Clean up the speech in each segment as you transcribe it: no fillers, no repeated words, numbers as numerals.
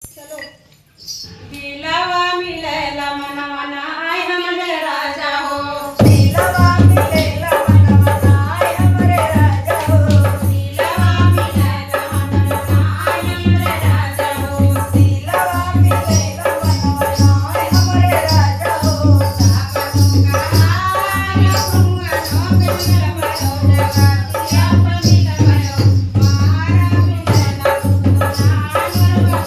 चलो। दिलवा मिलेला मनवा नाय हमरे राजा हो। दिलवा मिलेला मनवा नाय हमरे राजा हो। दिलवा मिलेला मनवा नाय हमरे राजा हो। दिलवा मिलेला मनवा नाय हमरे राजा हो। साका दूंगा हाय दूंगा नोक मिलवयो जगतिया मिलवयो मारा मिलेला तू तो नाय मरवा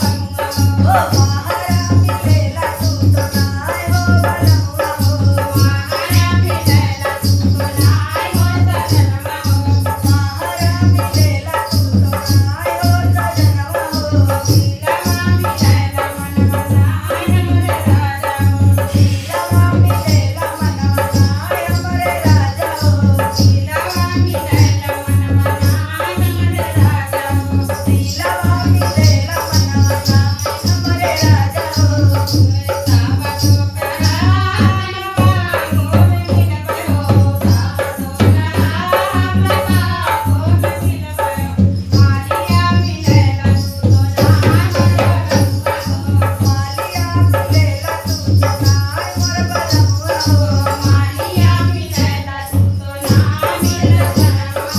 ओ महारा मिलेला तू तो नाय हो बनवा हो। मारा मिलेला तू तो नाय हो सजनवा हो। महारा मिलेला तू तो नाय हो सजनवा हो। दिलवा मिलेला मनवा नाय हमरे राजा हो। दिलवा मिलेला मनवा नाय हमरे राजा हो। दिलवा मिलेला मनवा नाय हमरे राजा हो। दिलवा मिलेला मनवा नाय हमरे राजा हो। सावा तो करान पागो मिलवयो सावा तो करान पागो मिलवयो मालिया मिलेला तू तो नाय मरवा हो। मालिया मिलेला तू तो नाय मोर बनवा हो। मालिया मिलेला तू तो नाय मिलवयो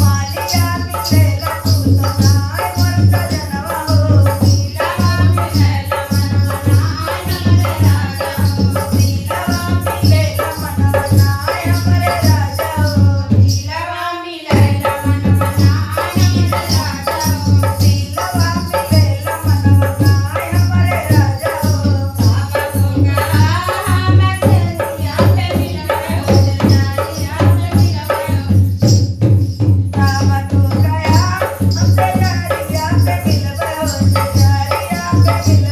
मालिया मिलेला तू तो नाय मोर सजनवा हो। दिलवा मिलेला मनवा नाय हमरे राजा हो। दिलवा मिलेला मनवा नाय हमरे राजा हो। दिलवा मिलेला मनवा नाय हमरे राजा हो। दिलवा मिलेला मनवा नाय हमरे राजा हो। सावा तो करान मैं तेरिया पे मिलवयो जजारिया पे मिलवयो सावा तो गया हमसे जारिया पे मिलवयो जारिया पे मिलवयो।